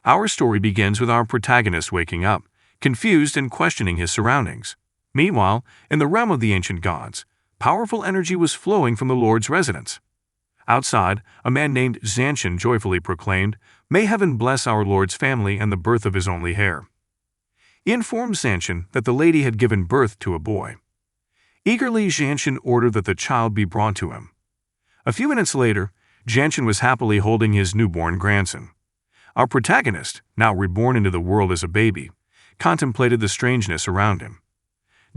Our story begins with our protagonist waking up, confused and questioning his surroundings. Meanwhile, in the realm of the ancient gods, powerful energy was flowing from the Lord's residence. Outside, a man named Zanshin joyfully proclaimed, "May heaven bless our Lord's family and the birth of his only heir." He informed Zanshin that the lady had given birth to a boy. Eagerly, Zanshin ordered that the child be brought to him. A few minutes later, Zanshin was happily holding his newborn grandson. Our protagonist, now reborn into the world as a baby, contemplated the strangeness around him.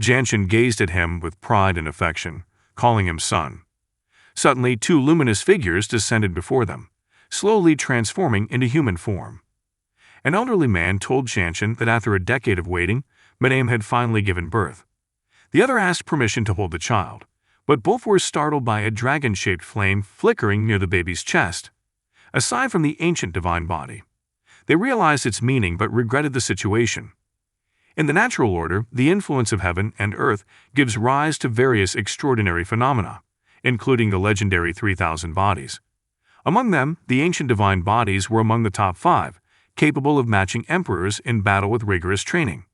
Zanshin gazed at him with pride and affection, calling him son. Suddenly, two luminous figures descended before them, slowly transforming into human form. An elderly man told Zanshin that after a decade of waiting, Madame had finally given birth. The other asked permission to hold the child, but both were startled by a dragon-shaped flame flickering near the baby's chest. Aside from the ancient divine body, they realized its meaning but regretted the situation. In the natural order, the influence of heaven and earth gives rise to various extraordinary phenomena, including the legendary 3,000 bodies. Among them, the ancient divine bodies were among the top 5, capable of matching emperors in battle with rigorous training.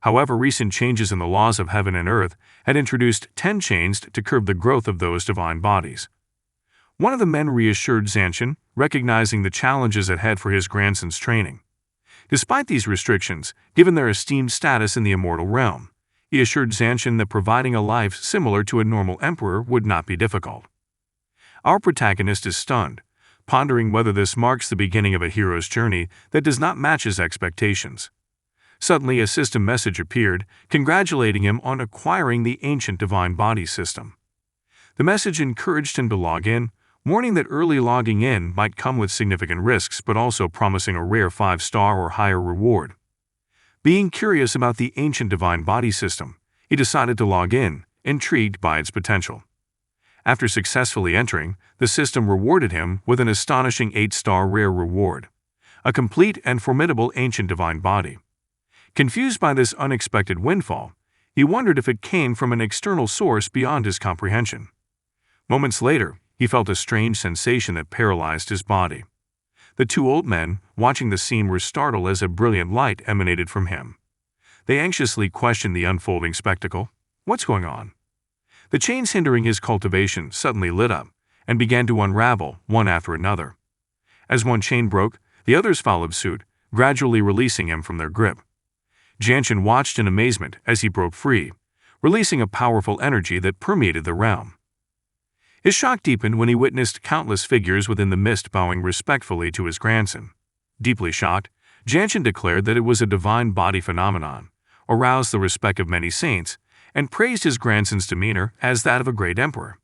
However, recent changes in the laws of heaven and earth had introduced 10 chains to curb the growth of those divine bodies. One of the men reassured Zanshin, recognizing the challenges ahead for his grandson's training. Despite these restrictions, given their esteemed status in the immortal realm, he assured Zanshin that providing a life similar to a normal emperor would not be difficult. Our protagonist is stunned, pondering whether this marks the beginning of a hero's journey that does not match his expectations. Suddenly, a system message appeared, congratulating him on acquiring the ancient divine body system. The message encouraged him to log in, warning that early logging in might come with significant risks but also promising a rare 5-star or higher reward. Being curious about the ancient divine body system, he decided to log in, intrigued by its potential. After successfully entering, the system rewarded him with an astonishing 8-star rare reward, a complete and formidable ancient divine body. Confused by this unexpected windfall, he wondered if it came from an external source beyond his comprehension. Moments later, he felt a strange sensation that paralyzed his body. The two old men, watching the scene, were startled as a brilliant light emanated from him. They anxiously questioned the unfolding spectacle. "What's going on?" The chains hindering his cultivation suddenly lit up and began to unravel, one after another. As one chain broke, the others followed suit, gradually releasing him from their grip. Zanshin watched in amazement as he broke free, releasing a powerful energy that permeated the realm. His shock deepened when he witnessed countless figures within the mist bowing respectfully to his grandson. Deeply shocked, Zanshin declared that it was a divine body phenomenon, aroused the respect of many saints, and praised his grandson's demeanor as that of a great emperor.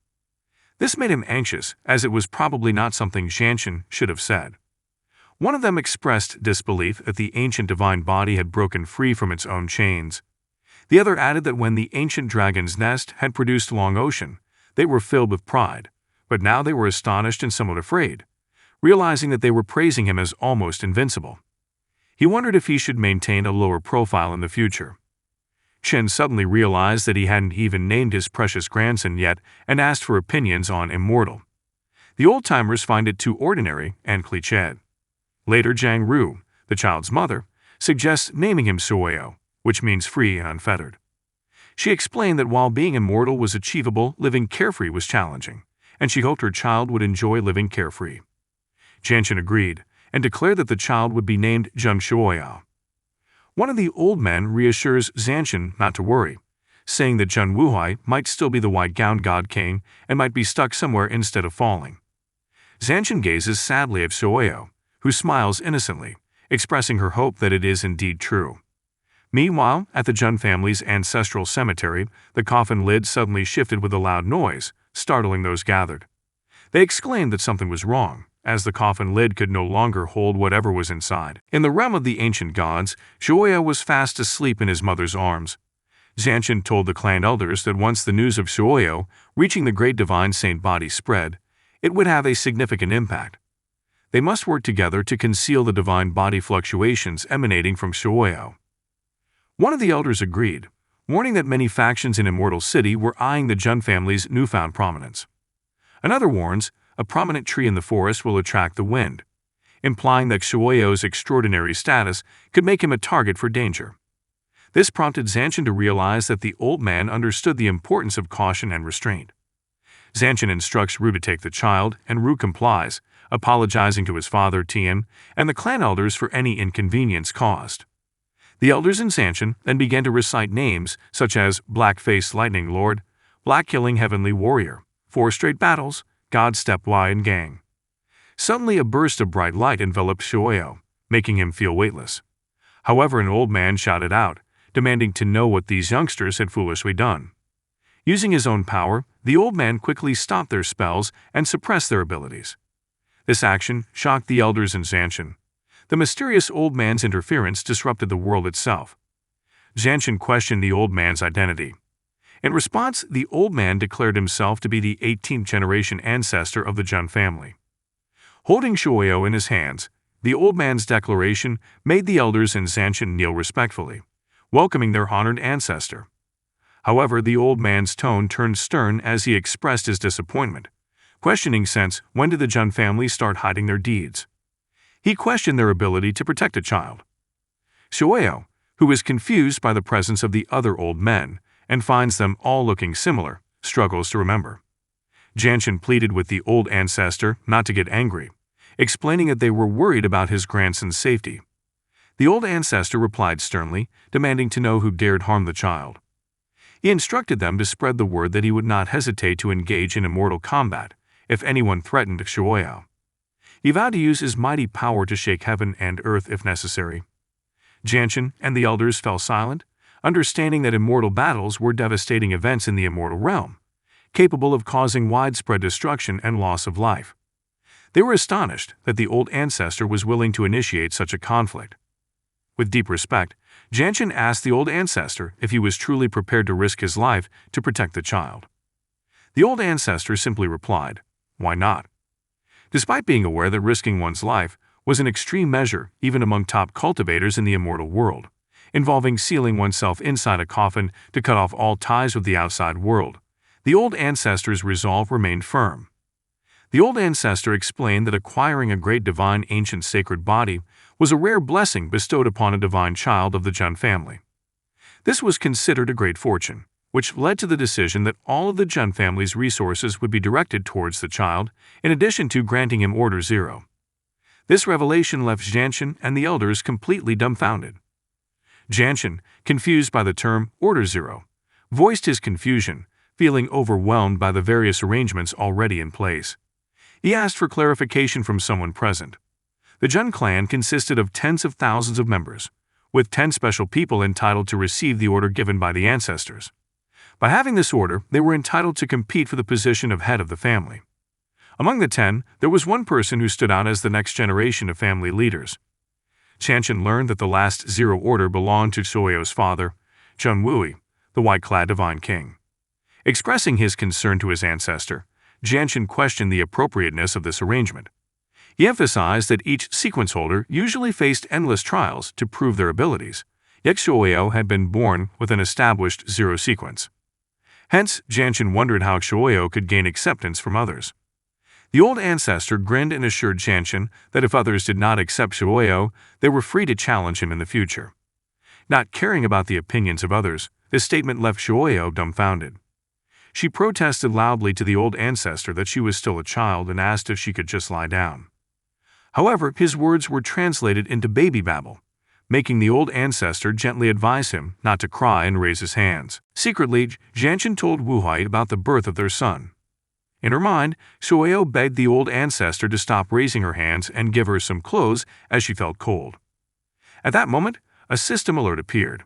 This made him anxious, as it was probably not something Zanshin should have said. One of them expressed disbelief that the ancient divine body had broken free from its own chains. The other added that when the ancient dragon's nest had produced Long Ocean, they were filled with pride, but now they were astonished and somewhat afraid, realizing that they were praising him as almost invincible. He wondered if he should maintain a lower profile in the future. Chen suddenly realized that he hadn't even named his precious grandson yet and asked for opinions on Immortal. The old-timers find it too ordinary and cliched. Later, Zhang Ru, the child's mother, suggests naming him Suoyo, which means free and unfettered. She explained that while being immortal was achievable, living carefree was challenging, and she hoped her child would enjoy living carefree. Zanshin agreed and declared that the child would be named Zheng Shuoyao. One of the old men reassures Zanshin not to worry, saying that Zheng Wuhai might still be the white gown god king and might be stuck somewhere instead of falling. Zanshin gazes sadly at Shuoyao, who smiles innocently, expressing her hope that it is indeed true. Meanwhile, at the Jun family's ancestral cemetery, the coffin lid suddenly shifted with a loud noise, startling those gathered. They exclaimed that something was wrong, as the coffin lid could no longer hold whatever was inside. In the realm of the ancient gods, Shuoya was fast asleep in his mother's arms. Zanshin told the clan elders that once the news of Shuoyo reaching the great divine saint body spread, it would have a significant impact. They must work together to conceal the divine body fluctuations emanating from Shuoyo. One of the elders agreed, warning that many factions in Immortal City were eyeing the Jun family's newfound prominence. Another warns, a prominent tree in the forest will attract the wind. implying that Shuoyo's extraordinary status could make him a target for danger. This prompted Zanshin to realize that the old man understood the importance of caution and restraint. Zanshin instructs Ru to take the child, and Ru complies, apologizing to his father Tian and the clan elders for any inconvenience caused. The elders and Zanshin then began to recite names such as Black-Faced Lightning Lord, Black-Killing Heavenly Warrior, 4 Straight Battles, God Step Y and Gang. Suddenly a burst of bright light enveloped Shuoyo, making him feel weightless. However, an old man shouted out, demanding to know what these youngsters had foolishly done. Using his own power, the old man quickly stopped their spells and suppressed their abilities. This action shocked the elders and Zanshin. The mysterious old man's interference disrupted the world itself. Zanshin questioned the old man's identity. In response, the old man declared himself to be the 18th generation ancestor of the Jun family. Holding Shuoyo in his hands, the old man's declaration made the elders and Zanshin kneel respectfully, welcoming their honored ancestor. However, the old man's tone turned stern as he expressed his disappointment, questioning since when did the Jun family start hiding their deeds. He questioned their ability to protect a child. Shuoyo, who is confused by the presence of the other old men and finds them all looking similar, struggles to remember. Zanshin pleaded with the old ancestor not to get angry, explaining that they were worried about his grandson's safety. The old ancestor replied sternly, demanding to know who dared harm the child. He instructed them to spread the word that he would not hesitate to engage in immortal combat if anyone threatened Shuoyo. He vowed to use his mighty power to shake heaven and earth if necessary. Zanshin and the elders fell silent, understanding that immortal battles were devastating events in the immortal realm, capable of causing widespread destruction and loss of life. They were astonished that the old ancestor was willing to initiate such a conflict. With deep respect, Zanshin asked the old ancestor if he was truly prepared to risk his life to protect the child. The old ancestor simply replied, "Why not?" Despite being aware that risking one's life was an extreme measure even among top cultivators in the immortal world, involving sealing oneself inside a coffin to cut off all ties with the outside world, the old ancestor's resolve remained firm. The old ancestor explained that acquiring a great divine ancient sacred body was a rare blessing bestowed upon a divine child of the Jun family. This was considered a great fortune, which led to the decision that all of the Jun family's resources would be directed towards the child, in addition to granting him Order Zero. This revelation left Zanshin and the elders completely dumbfounded. Zanshin, confused by the term Order Zero, voiced his confusion, feeling overwhelmed by the various arrangements already in place. He asked for clarification from someone present. The Jun clan consisted of tens of thousands of members, with 10 special people entitled to receive the order given by the ancestors. By having this order, they were entitled to compete for the position of head of the family. Among the 10, there was one person who stood out as the next generation of family leaders. Zanshin learned that the last Zero Order belonged to Shuoyo's father, Chun Wui, the white-clad divine king. Expressing his concern to his ancestor, Zanshin questioned the appropriateness of this arrangement. He emphasized that each sequence holder usually faced endless trials to prove their abilities, yet Shuoyo had been born with an established zero sequence. Hence, Zanshin wondered how Shuoyo could gain acceptance from others. The old ancestor grinned and assured Zanshin that if others did not accept Shuoyo, they were free to challenge him in the future. Not caring about the opinions of others, this statement left Shuoyo dumbfounded. She protested loudly to the old ancestor that she was still a child and asked if she could just lie down. However, his words were translated into baby babble, making the old ancestor gently advise him not to cry and raise his hands. Secretly, Zanshin told Wuhai about the birth of their son. In her mind, Shuoyo begged the old ancestor to stop raising her hands and give her some clothes as she felt cold. At that moment, a system alert appeared,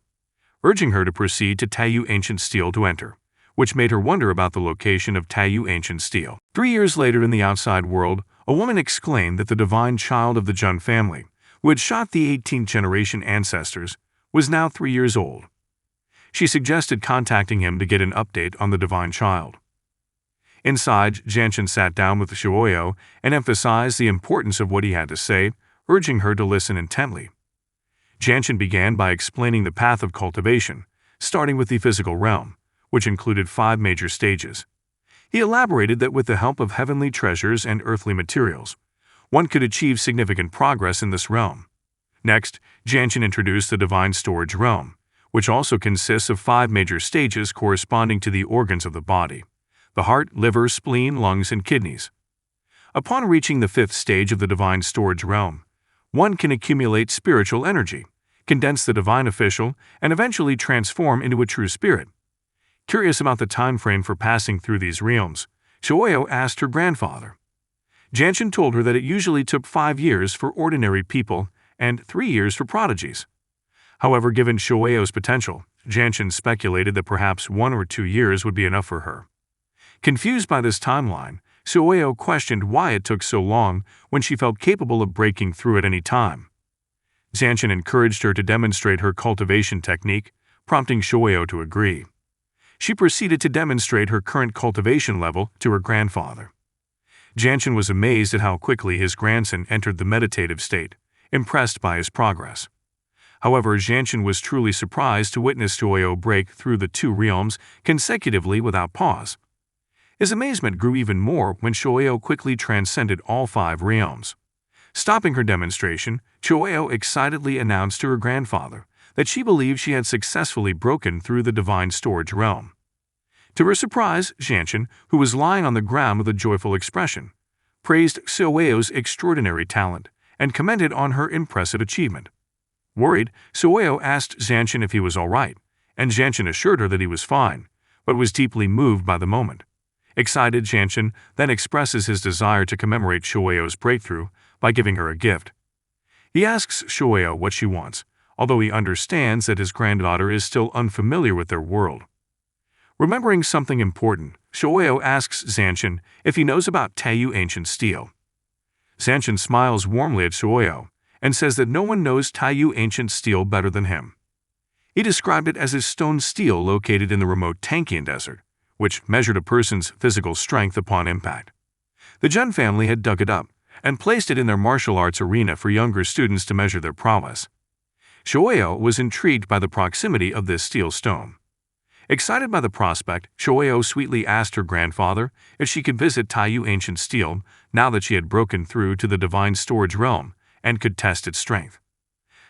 urging her to proceed to Taiyu Ancient Steel to enter, which made her wonder about the location of Taiyu Ancient Steel. 3 years later in the outside world, a woman exclaimed that the divine child of the Jun family, who had shot the 18th generation ancestors, was now 3 years old. She suggested contacting him to get an update on the divine child. Inside, Zanshin sat down with Shuoyo and emphasized the importance of what he had to say, urging her to listen intently. Zanshin began by explaining the path of cultivation, starting with the physical realm, which included 5 major stages. He elaborated that with the help of heavenly treasures and earthly materials, one could achieve significant progress in this realm. Next, Jianshan introduced the divine storage realm, which also consists of 5 major stages corresponding to the organs of the body: the heart, liver, spleen, lungs, and kidneys. Upon reaching the 5th stage of the divine storage realm, one can accumulate spiritual energy, condense the divine official, and eventually transform into a true spirit. Curious about the time frame for passing through these realms, Shoyo asked her grandfather. Jianshan told her that it usually took 5 years for ordinary people and 3 years for prodigies. However, given Shoyo's potential, Jianshan speculated that perhaps 1 or 2 years would be enough for her. Confused by this timeline, Shoyo questioned why it took so long when she felt capable of breaking through at any time. Jianshan encouraged her to demonstrate her cultivation technique, prompting Shoyo to agree. She proceeded to demonstrate her current cultivation level to her grandfather. Jianshan was amazed at how quickly his grandson entered the meditative state, impressed by his progress. However, Jianshan was truly surprised to witness Shoyo break through the 2 realms consecutively without pause. His amazement grew even more when Shoyo quickly transcended all 5 realms. Stopping her demonstration, Shoyo excitedly announced to her grandfather that she believed she had successfully broken through the divine storage realm. To her surprise, Jianshan, who was lying on the ground with a joyful expression, praised Shoyo's extraordinary talent and commented on her impressive achievement. Worried, Shoyo asked Jianshan if he was all right, and Jianshan assured her that he was fine, but was deeply moved by the moment. Excited, Jianshan then expresses his desire to commemorate Shoyo's breakthrough by giving her a gift. He asks Shoyo what she wants, although he understands that his granddaughter is still unfamiliar with their world. Remembering something important, Shoyo asks Jianshan if he knows about Taiyu ancient steel. Jianshan smiles warmly at Shoyo and says that no one knows Taiyu ancient steel better than him. He described it as a stone steel located in the remote Tankian desert, which measured a person's physical strength upon impact. The Jun family had dug it up and placed it in their martial arts arena for younger students to measure their prowess. Shoyo was intrigued by the proximity of this steel stone. Excited by the prospect, Shoyo sweetly asked her grandfather if she could visit Taiyu ancient steel now that she had broken through to the divine storage realm and could test its strength.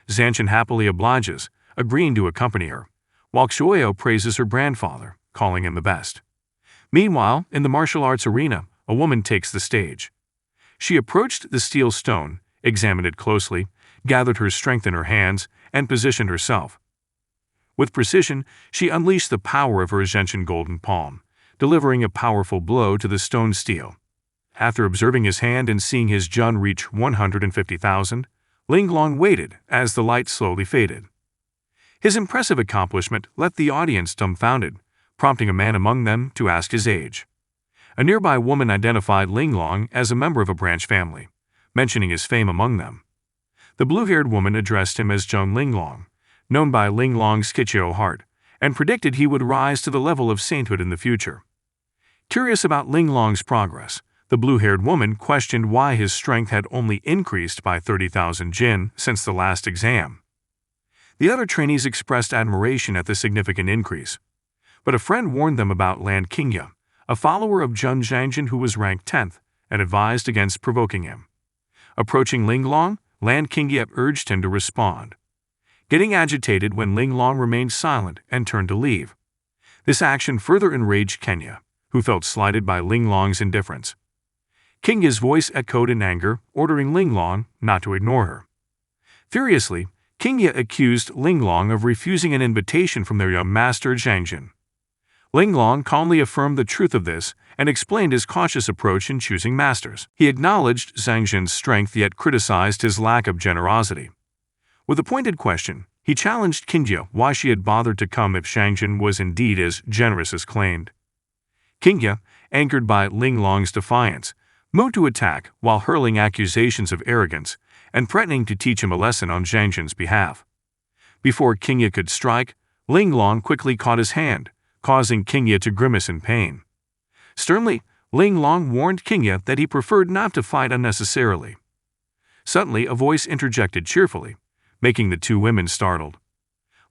Jianshan happily obliges, agreeing to accompany her, while Shoyo praises her grandfather, calling him the best. Meanwhile, in the martial arts arena, a woman takes the stage. She approached the steel stone, examined it closely, gathered her strength in her hands, and positioned herself. With precision, she unleashed the power of her Jianshan golden palm, delivering a powerful blow to the stone steel. After observing his hand and seeing his Jun reach 150,000, Linglong waited as the light slowly faded. His impressive accomplishment left the audience dumbfounded, prompting a man among them to ask his age. A nearby woman identified Linglong as a member of a branch family, mentioning his fame among them. The blue-haired woman addressed him as Jung Linglong, known by Linglong's Kichyo heart, and predicted he would rise to the level of sainthood in the future. Curious about Linglong's progress, the blue-haired woman questioned why his strength had only increased by 30,000 jin since the last exam. The other trainees expressed admiration at the significant increase, but a friend warned them about Lan Qingya, a follower of Jun Zhangjin who was ranked 10th, and advised against provoking him. Approaching Linglong, Lan Qingya urged him to respond, getting agitated when Linglong remained silent and turned to leave. This action further enraged Kenya, who felt slighted by Linglong's indifference. Qingya's voice echoed in anger, ordering Linglong not to ignore her. Furiously, Qingya accused Linglong of refusing an invitation from their young master Zhangjin. Linglong calmly affirmed the truth of this and explained his cautious approach in choosing masters. He acknowledged Zhangjin's strength yet criticized his lack of generosity. With a pointed question, he challenged Qingya why she had bothered to come if Zhangjin was indeed as generous as claimed. Qingya, angered by Linglong's defiance, moved to attack while hurling accusations of arrogance and threatening to teach him a lesson on Zhangjin's behalf. Before Qingya could strike, Linglong quickly caught his hand, causing Qingya to grimace in pain. Sternly, Linglong warned Qingya that he preferred not to fight unnecessarily. Suddenly, a voice interjected cheerfully, making the two women startled.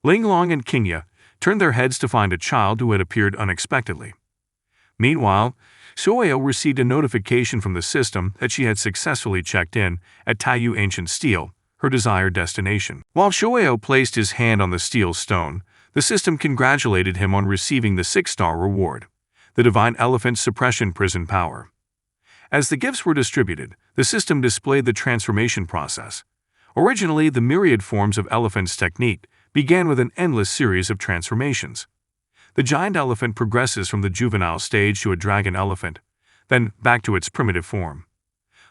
Linglong and Qingya turned their heads to find a child who had appeared unexpectedly. Meanwhile, Xiaoyao received a notification from the system that she had successfully checked in at Taiyu Ancient Steel, her desired destination. While Xiaoyao placed his hand on the steel stone, the system congratulated him on receiving the 6-star reward, the Divine Elephant Suppression Prison Power. As the gifts were distributed, the system displayed the transformation process. Originally, the myriad forms of elephant's technique began with an endless series of transformations. The giant elephant progresses from the juvenile stage to a dragon elephant, then back to its primitive form.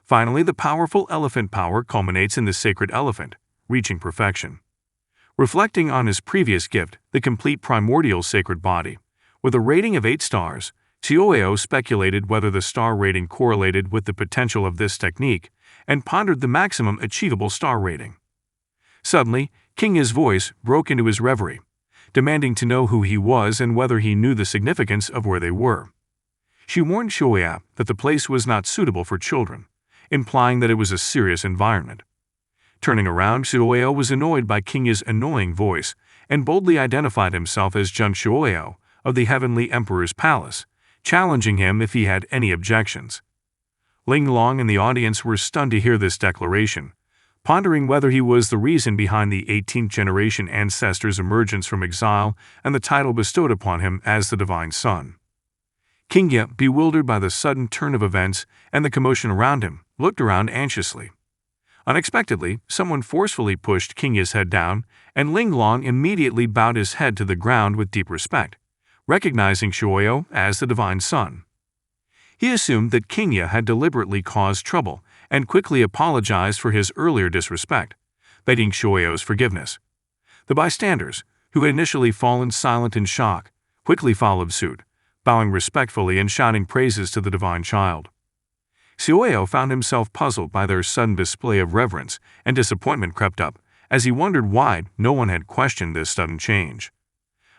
Finally, the powerful elephant power culminates in the sacred elephant, reaching perfection. Reflecting on his previous gift, the complete primordial sacred body, with a rating of 8 stars, Xiaoyao speculated whether the star rating correlated with the potential of this technique and pondered the maximum achievable star rating. Suddenly, King Ye's voice broke into his reverie, demanding to know who he was and whether he knew the significance of where they were. She warned Xiaoyao that the place was not suitable for children, implying that it was a serious environment. Turning around, Xiaoyao was annoyed by King Ye's annoying voice and boldly identified himself as Zheng Xiaoyao of the Heavenly Emperor's Palace, challenging him if he had any objections. Ling Long and the audience were stunned to hear this declaration, pondering whether he was the reason behind the 18th-generation ancestor's emergence from exile and the title bestowed upon him as the Divine Son. King Ye, bewildered by the sudden turn of events and the commotion around him, looked around anxiously. Unexpectedly, someone forcefully pushed King Ye's head down, and Ling Long immediately bowed his head to the ground with deep respect, recognizing Xiaoyao as the Divine Son. He assumed that King Ye had deliberately caused trouble and quickly apologized for his earlier disrespect, begging Xiaoyao's forgiveness. The bystanders, who had initially fallen silent in shock, quickly followed suit, bowing respectfully and shouting praises to the divine child. Xiaoyao found himself puzzled by their sudden display of reverence, and disappointment crept up as he wondered why no one had questioned this sudden change.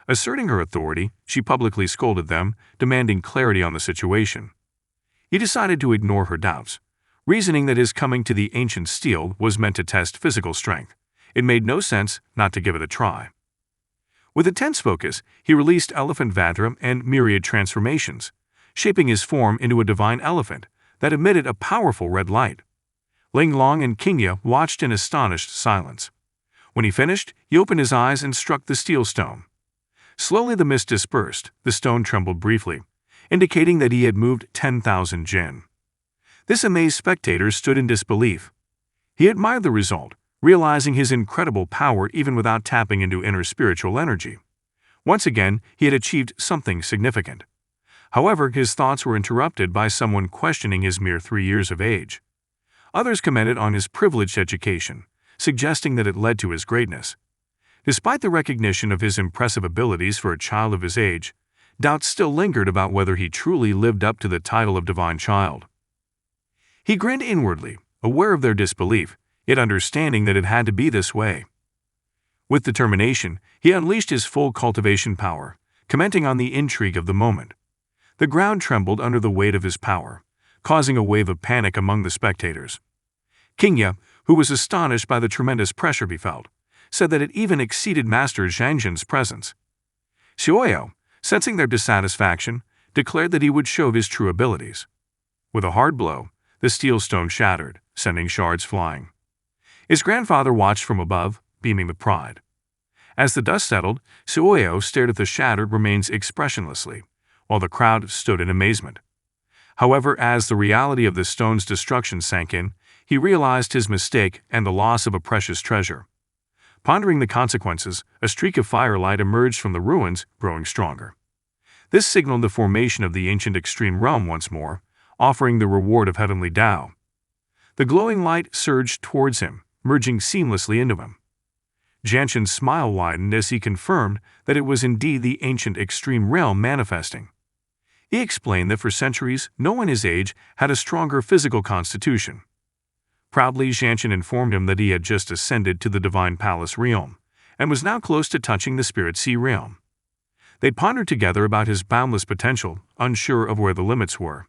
Asserting her authority, she publicly scolded them, demanding clarity on the situation. He decided to ignore her doubts, reasoning that his coming to the ancient steel was meant to test physical strength. It made no sense not to give it a try. With intense focus, he released Elephant Vadra and myriad transformations, shaping his form into a divine elephant that emitted a powerful red light. Ling Long and King Ye watched in astonished silence. When he finished, he opened his eyes and struck the steel stone. Slowly the mist dispersed, the stone trembled briefly, indicating that he had moved 10,000 jin. This amazed spectator stood in disbelief. He admired the result, realizing his incredible power even without tapping into inner spiritual energy. Once again, he had achieved something significant. However, his thoughts were interrupted by someone questioning his mere 3 years of age. Others commented on his privileged education, suggesting that it led to his greatness. Despite the recognition of his impressive abilities for a child of his age, doubts still lingered about whether he truly lived up to the title of Divine Child. He grinned inwardly, aware of their disbelief, yet understanding that it had to be this way. With determination, he unleashed his full cultivation power, commenting on the intrigue of the moment. The ground trembled under the weight of his power, causing a wave of panic among the spectators. King Ye, who was astonished by the tremendous pressure he felt, said that it even exceeded Master Zhangzhen's presence. Xiaoyao, sensing their dissatisfaction, declared that he would show his true abilities. With a hard blow, the steel stone shattered, sending shards flying. His grandfather watched from above, beaming with pride. As the dust settled, Xiaoyao stared at the shattered remains expressionlessly, while the crowd stood in amazement. However, as the reality of the stone's destruction sank in, he realized his mistake and the loss of a precious treasure. Pondering the consequences, a streak of firelight emerged from the ruins, growing stronger. This signaled the formation of the ancient extreme realm once more, offering the reward of heavenly Tao. The glowing light surged towards him, merging seamlessly into him. Jianshan's smile widened as he confirmed that it was indeed the ancient extreme realm manifesting. He explained that for centuries, no one his age had a stronger physical constitution. Proudly, Jianshan informed him that he had just ascended to the Divine Palace realm, and was now close to touching the Spirit Sea realm. They pondered together about his boundless potential, unsure of where the limits were.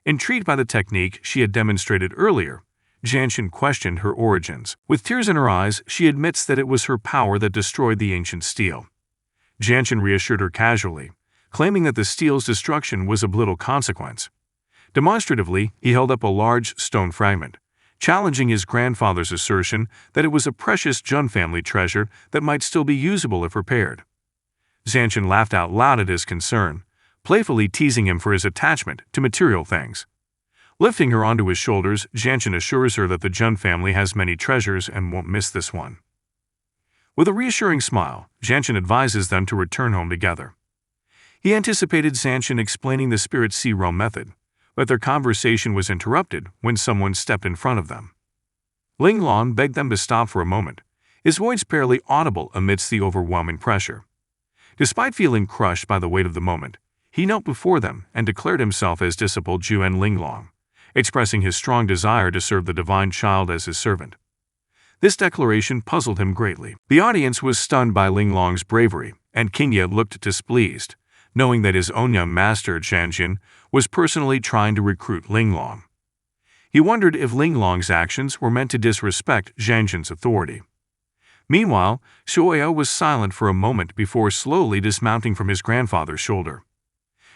Intrigued by the technique she had demonstrated earlier, Jianshan questioned her origins. With tears in her eyes, she admits that it was her power that destroyed the ancient steel. Jianshan reassured her casually, claiming that the steel's destruction was of little consequence. Demonstratively, he held up a large stone fragment, challenging his grandfather's assertion that it was a precious Jun family treasure that might still be usable if repaired. Zanshin laughed out loud at his concern, playfully teasing him for his attachment to material things. Lifting her onto his shoulders, Zanshin assures her that the Jun family has many treasures and won't miss this one. With a reassuring smile, Zanshin advises them to return home together. He anticipated Zanshin explaining the spirit sea realm method, but their conversation was interrupted when someone stepped in front of them. Linglong begged them to stop for a moment, his voice barely audible amidst the overwhelming pressure. Despite feeling crushed by the weight of the moment, he knelt before them and declared himself as disciple Juan Linglong, expressing his strong desire to serve the divine child as his servant. This declaration puzzled him greatly. The audience was stunned by Linglong's bravery, and Qingye looked displeased, knowing that his own young master, Zanshin, was personally trying to recruit Linglong. He wondered if Linglong's actions were meant to disrespect Zanshin's authority. Meanwhile, Xiaoya was silent for a moment before slowly dismounting from his grandfather's shoulder.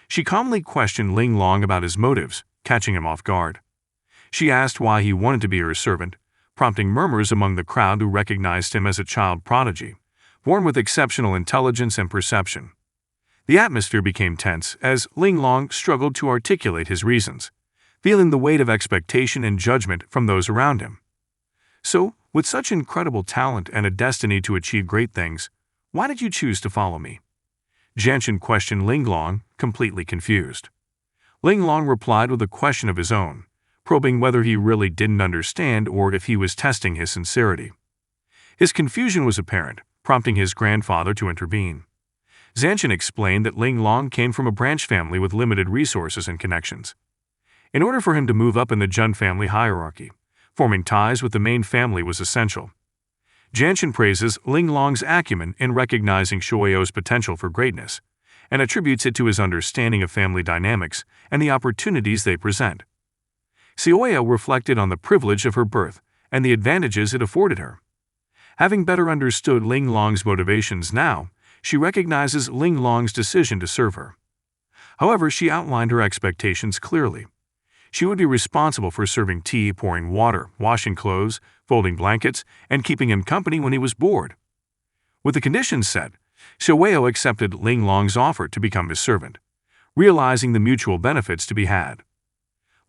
She calmly questioned Linglong about his motives, catching him off guard. She asked why he wanted to be her servant, prompting murmurs among the crowd who recognized him as a child prodigy, born with exceptional intelligence and perception. The atmosphere became tense as Linglong struggled to articulate his reasons, feeling the weight of expectation and judgment from those around him. So, with such incredible talent and a destiny to achieve great things, why did you choose to follow me? Zanshin questioned Linglong, completely confused. Linglong replied with a question of his own, probing whether he really didn't understand or if he was testing his sincerity. His confusion was apparent, prompting his grandfather to intervene. Zanshin explained that Linglong came from a branch family with limited resources and connections. In order for him to move up in the Jun family hierarchy, forming ties with the main family was essential. Zanshin praises Linglong's acumen in recognizing Xiaoya's potential for greatness, and attributes it to his understanding of family dynamics and the opportunities they present. Xiaoya reflected on the privilege of her birth and the advantages it afforded her. Having better understood Linglong's motivations now, she recognizes Linglong's decision to serve her. However, she outlined her expectations clearly. She would be responsible for serving tea, pouring water, washing clothes, folding blankets, and keeping him company when he was bored. With the conditions set, Xiaoya accepted Linglong's offer to become his servant, realizing the mutual benefits to be had.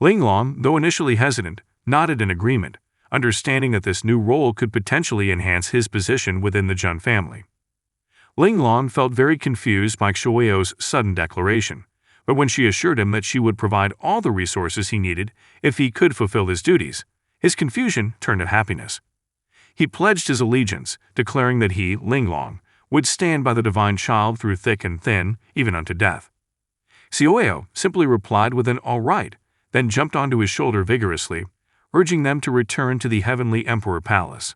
Linglong, though initially hesitant, nodded in agreement, understanding that this new role could potentially enhance his position within the Jun family. Linglong felt very confused by Xiaoya's sudden declaration, but when she assured him that she would provide all the resources he needed if he could fulfill his duties, his confusion turned to happiness. He pledged his allegiance, declaring that he, Linglong, would stand by the divine child through thick and thin, even unto death. Xiaoya simply replied with an "all right," then jumped onto his shoulder vigorously, urging them to return to the heavenly emperor palace.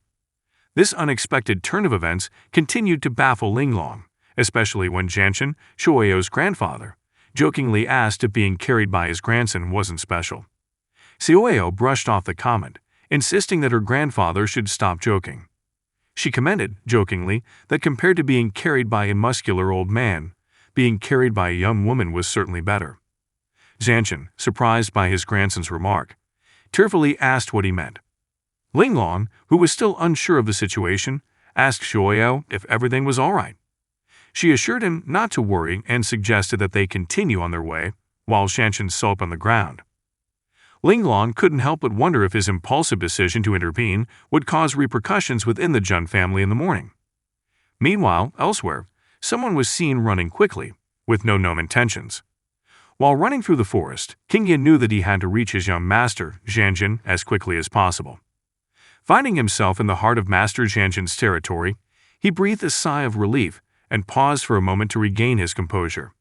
This unexpected turn of events continued to baffle Linglong, especially when Zanshin, Xiaoya's grandfather, jokingly asked if being carried by his grandson wasn't special. Xiaoya brushed off the comment, insisting that her grandfather should stop joking. She commented, jokingly, that compared to being carried by a muscular old man, being carried by a young woman was certainly better. Zanshin, surprised by his grandson's remark, tearfully asked what he meant. Linglong, who was still unsure of the situation, asked Xiaoya if everything was all right. She assured him not to worry and suggested that they continue on their way, while Zanshin sulked on the ground. Linglong couldn't help but wonder if his impulsive decision to intervene would cause repercussions within the Jun family in the morning. Meanwhile, elsewhere, someone was seen running quickly, with no known intentions. While running through the forest, Qingye knew that he had to reach his young master, Zanshin, as quickly as possible. Finding himself in the heart of Master Zanshin's territory, he breathed a sigh of relief and paused for a moment to regain his composure.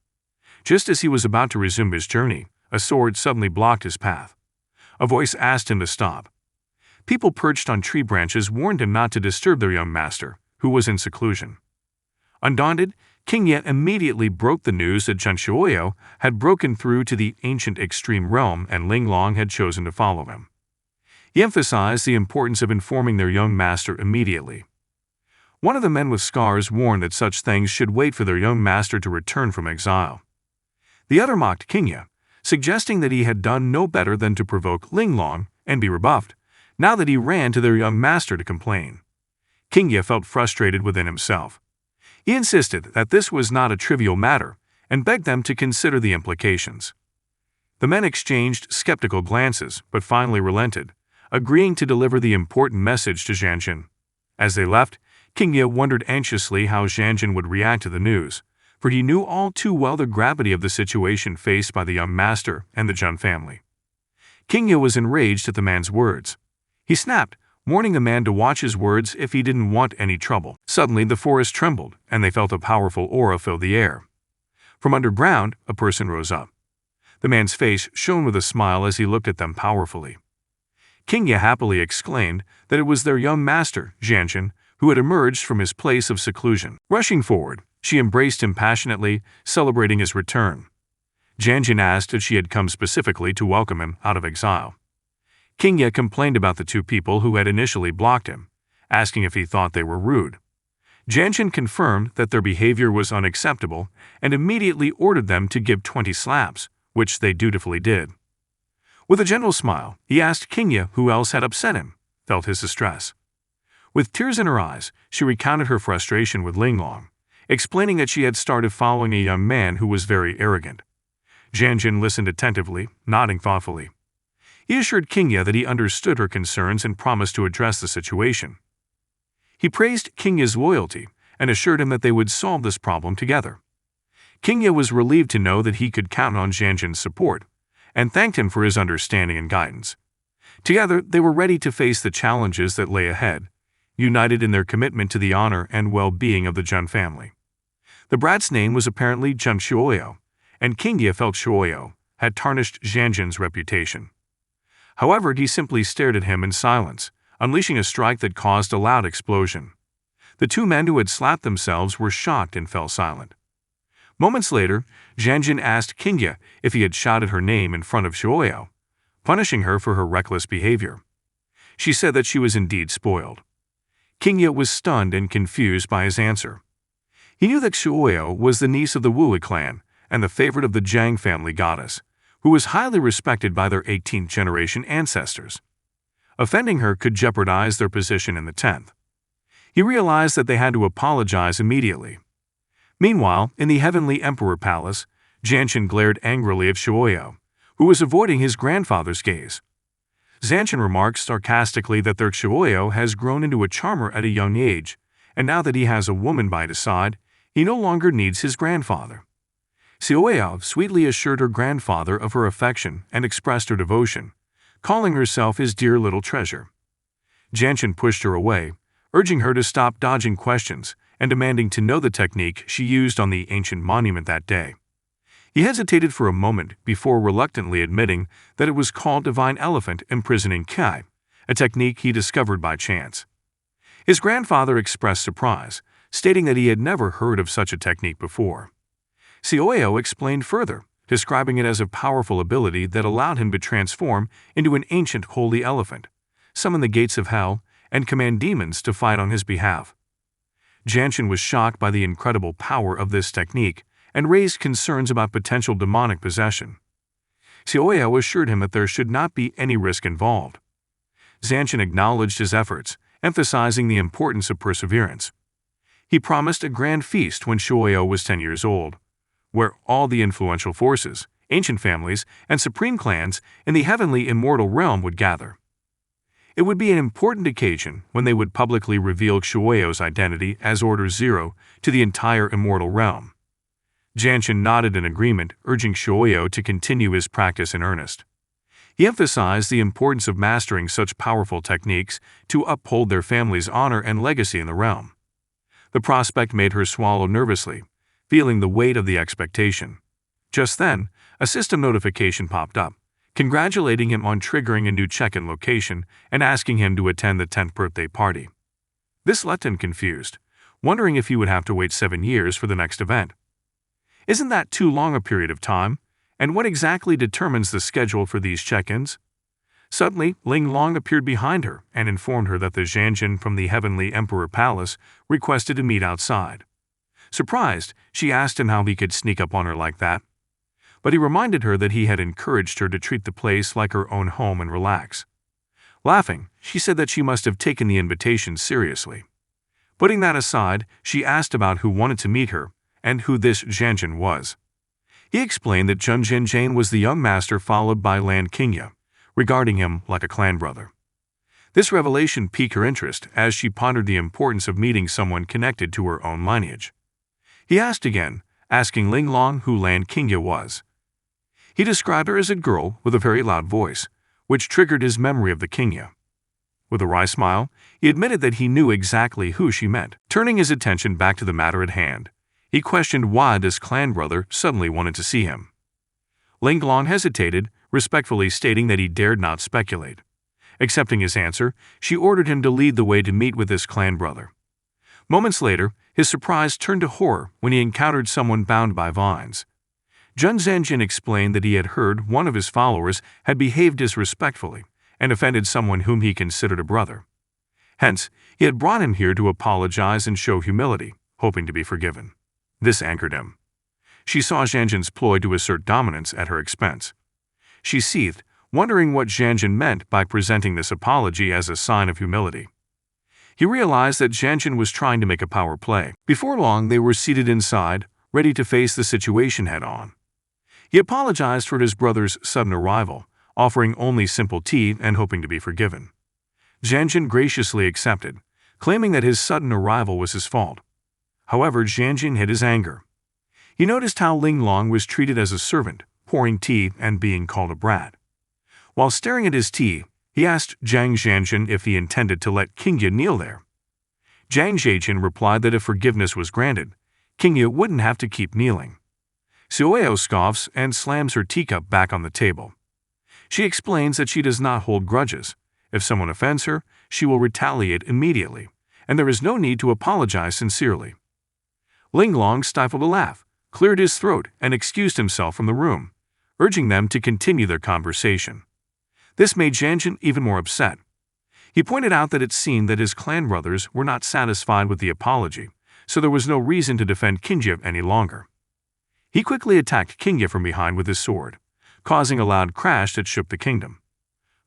Just as he was about to resume his journey, a sword suddenly blocked his path. A voice asked him to stop. People perched on tree branches warned him not to disturb their young master, who was in seclusion. Undaunted, Qingye immediately broke the news that Jun Xiaoya had broken through to the ancient extreme realm and Linglong had chosen to follow him. He emphasized the importance of informing their young master immediately. One of the men with scars warned that such things should wait for their young master to return from exile. The other mocked Qingye, suggesting that he had done no better than to provoke Linglong and be rebuffed, now that he ran to their young master to complain. Qingye felt frustrated within himself. He insisted that this was not a trivial matter and begged them to consider the implications. The men exchanged skeptical glances but finally relented, agreeing to deliver the important message to Zhanjin. As they left, Qingye wondered anxiously how Zhanjin would react to the news, for he knew all too well the gravity of the situation faced by the young master and the Jun family. Qingye was enraged at the man's words. He snapped, warning the man to watch his words if he didn't want any trouble. Suddenly the forest trembled, and they felt a powerful aura fill the air. From underground, a person rose up. The man's face shone with a smile as he looked at them powerfully. Qingye happily exclaimed that it was their young master, Zhanjin, who had emerged from his place of seclusion. Rushing forward, she embraced him passionately, celebrating his return. Zhanjin asked if she had come specifically to welcome him out of exile. Qingye complained about the two people who had initially blocked him, asking if he thought they were rude. Zhanjin confirmed that their behavior was unacceptable and immediately ordered them to give 20 slaps, which they dutifully did. With a gentle smile, he asked Qingye who else had upset him, felt his distress. With tears in her eyes, she recounted her frustration with Linglong, explaining that she had started following a young man who was very arrogant. Zhanjin listened attentively, nodding thoughtfully. He assured Qingye that he understood her concerns and promised to address the situation. He praised Qingye's loyalty and assured him that they would solve this problem together. Qingye was relieved to know that he could count on Zhanjin's support, and thanked him for his understanding and guidance. Together, they were ready to face the challenges that lay ahead, united in their commitment to the honor and well-being of the Jun family. The brat's name was apparently Jun Shuoyo, and Qingye felt Shuoyo had tarnished Zhanjin's reputation. However, he simply stared at him in silence, unleashing a strike that caused a loud explosion. The two men who had slapped themselves were shocked and fell silent. Moments later, Zhanjin asked Qingye if he had shouted her name in front of Shuoyo, punishing her for her reckless behavior. She said that she was indeed spoiled. Qingye was stunned and confused by his answer. He knew that Shuoyo was the niece of the Wu clan and the favorite of the Zhang family goddess, who was highly respected by their 18th-generation ancestors. Offending her could jeopardize their position in the 10th. He realized that they had to apologize immediately. Meanwhile, in the Heavenly Emperor Palace, Zhanjin glared angrily at Shuoyo, who was avoiding his grandfather's gaze. Zhanjin remarked sarcastically that their Shuoyo has grown into a charmer at a young age, and now that he has a woman by his side, he no longer needs his grandfather. Shuoyo sweetly assured her grandfather of her affection and expressed her devotion, calling herself his dear little treasure. Zhanjin pushed her away, urging her to stop dodging questions and demanding to know the technique she used on the ancient monument that day. He hesitated for a moment before reluctantly admitting that it was called Divine Elephant Imprisoning Kai, a technique he discovered by chance. His grandfather expressed surprise, stating that he had never heard of such a technique before. Shuoyo explained further, describing it as a powerful ability that allowed him to transform into an ancient holy elephant, summon the gates of hell, and command demons to fight on his behalf. Zhanjin was shocked by the incredible power of this technique and raised concerns about potential demonic possession. Shuoyo assured him that there should not be any risk involved. Zhanjin acknowledged his efforts, emphasizing the importance of perseverance. He promised a grand feast when Shuoyo was 10 years old, where all the influential forces, ancient families, and supreme clans in the heavenly immortal realm would gather. It would be an important occasion when they would publicly reveal Shuoyo's identity as Order Zero to the entire immortal realm. Zhanjin nodded in agreement, urging Shuoyo to continue his practice in earnest. He emphasized the importance of mastering such powerful techniques to uphold their family's honor and legacy in the realm. The prospect made her swallow nervously, feeling the weight of the expectation. Just then, a system notification popped up, congratulating him on triggering a new check-in location and asking him to attend the 10th birthday party. This left him confused, wondering if he would have to wait 7 years for the next event. Isn't that too long a period of time? And what exactly determines the schedule for these check-ins? Suddenly, Linglong appeared behind her and informed her that the Zhanjin from the Heavenly Emperor Palace requested to meet outside. Surprised, she asked him how he could sneak up on her like that. but he reminded her that he had encouraged her to treat the place like her own home and relax. Laughing, she said that she must have taken the invitation seriously. Putting that aside, she asked about who wanted to meet her and who this Janjin was. He explained that Jun Jinjane was the young master followed by Lan Qingye, regarding him like a clan brother. This revelation piqued her interest as she pondered the importance of meeting someone connected to her own lineage. He asked again, asking Linglong who Lan Qingye was. He described her as a girl with a very loud voice, which triggered his memory of the Qingye. With a wry smile, he admitted that he knew exactly who she meant. Turning his attention back to the matter at hand, he questioned why this clan brother suddenly wanted to see him. Linglong hesitated, respectfully stating that he dared not speculate. Accepting his answer, she ordered him to lead the way to meet with this clan brother. Moments later, his surprise turned to horror when he encountered someone bound by vines. Jun Zhenjin explained that he had heard one of his followers had behaved disrespectfully and offended someone whom he considered a brother. Hence, he had brought him here to apologize and show humility, hoping to be forgiven. This angered him. She saw Zhenjin's ploy to assert dominance at her expense. She seethed, wondering what Zhenjin meant by presenting this apology as a sign of humility. He realized that Zhenjin was trying to make a power play. Before long, they were seated inside, ready to face the situation head-on. He apologized for his brother's sudden arrival, offering only simple tea and hoping to be forgiven. Zhenjin graciously accepted, claiming that his sudden arrival was his fault. However, Zhenjin hid his anger. He noticed how Linglong was treated as a servant, pouring tea and being called a brat. While staring at his tea, he asked Zhang Zhenjin if he intended to let Qingye kneel there. Zhang Zhenjin replied that if forgiveness was granted, Qingye wouldn't have to keep kneeling. Xiaoyao scoffs and slams her teacup back on the table. She explains that she does not hold grudges. If someone offends her, she will retaliate immediately, and there is no need to apologize sincerely. Linglong stifled a laugh, cleared his throat, and excused himself from the room, urging them to continue their conversation. This made Zhenjin even more upset. He pointed out that it seemed that his clan brothers were not satisfied with the apology, so there was no reason to defend Qingye any longer. He quickly attacked Qingye from behind with his sword, causing a loud crash that shook the kingdom.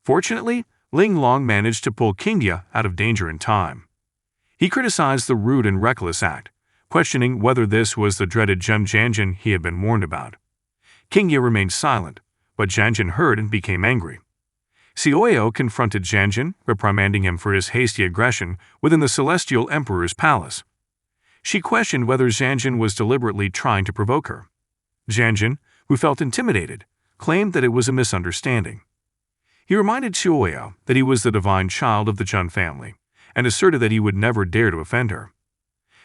Fortunately, Linglong managed to pull Qingye out of danger in time. He criticized the rude and reckless act, questioning whether this was the dreaded Jun Zhenjin he had been warned about. Qingye remained silent, but Zhenjin heard and became angry. Xiaoyao confronted Zhenjin, reprimanding him for his hasty aggression within the Celestial Emperor's palace. She questioned whether Zhenjin was deliberately trying to provoke her. Zhenjin, who felt intimidated, claimed that it was a misunderstanding. He reminded Xiaoyao that he was the divine child of the Jun family, and asserted that he would never dare to offend her.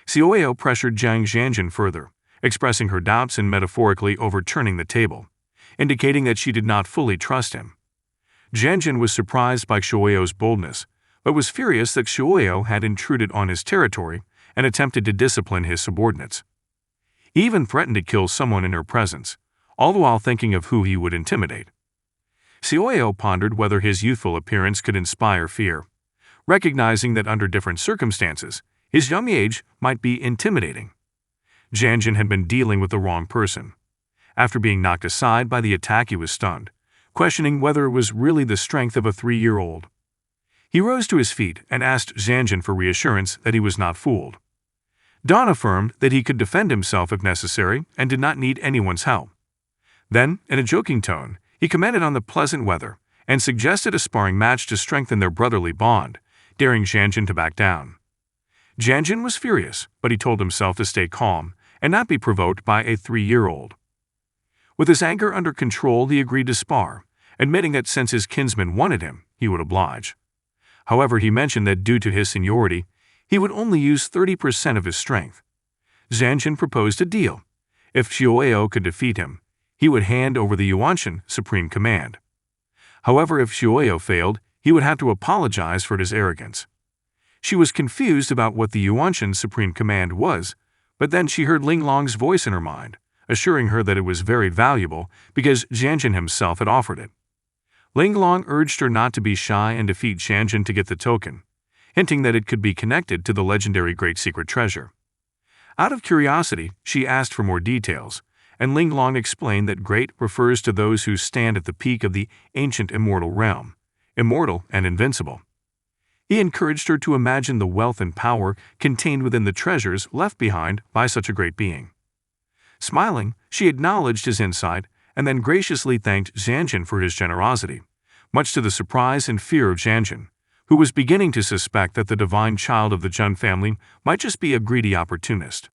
Xiaoyao pressured Zhang Zhenjin further, expressing her doubts and metaphorically overturning the table, indicating that she did not fully trust him. Zhenjin was surprised by Xiaoyao's boldness, but was furious that Xiaoyao had intruded on his territory and attempted to discipline his subordinates. He even threatened to kill someone in her presence, all the while thinking of who he would intimidate. Xiaoyao pondered whether his youthful appearance could inspire fear, recognizing that under different circumstances, his young age might be intimidating. Zhenjin had been dealing with the wrong person. After being knocked aside by the attack, he was stunned, questioning whether it was really the strength of a 3-year-old. He rose to his feet and asked Zhenjin for reassurance that he was not fooled. Dawn affirmed that he could defend himself if necessary and did not need anyone's help. Then, in a joking tone, he commented on the pleasant weather and suggested a sparring match to strengthen their brotherly bond, daring Zhenjin to back down. Zhenjin was furious, but he told himself to stay calm and not be provoked by a 3-year-old. With his anger under control, he agreed to spar, admitting that since his kinsman wanted him, he would oblige. However, he mentioned that due to his seniority, he would only use 30% of his strength. Zhenjin proposed a deal. If Xiaoyao could defeat him, he would hand over the Yuanshan supreme command. However, if Xiaoyao failed, he would have to apologize for his arrogance. She was confused about what the Yuanshan supreme command was, but then she heard Linglong's voice in her mind, assuring her that it was very valuable because Zhenjin himself had offered it. Linglong urged her not to be shy and defeat Zhenjin to get the token, hinting that it could be connected to the legendary Great Secret Treasure. Out of curiosity, she asked for more details, and Linglong explained that great refers to those who stand at the peak of the ancient immortal realm, immortal and invincible. He encouraged her to imagine the wealth and power contained within the treasures left behind by such a great being. Smiling, she acknowledged his insight and then graciously thanked Xianjun for his generosity, much to the surprise and fear of Xianjun, who was beginning to suspect that the divine child of the Jun family might just be a greedy opportunist.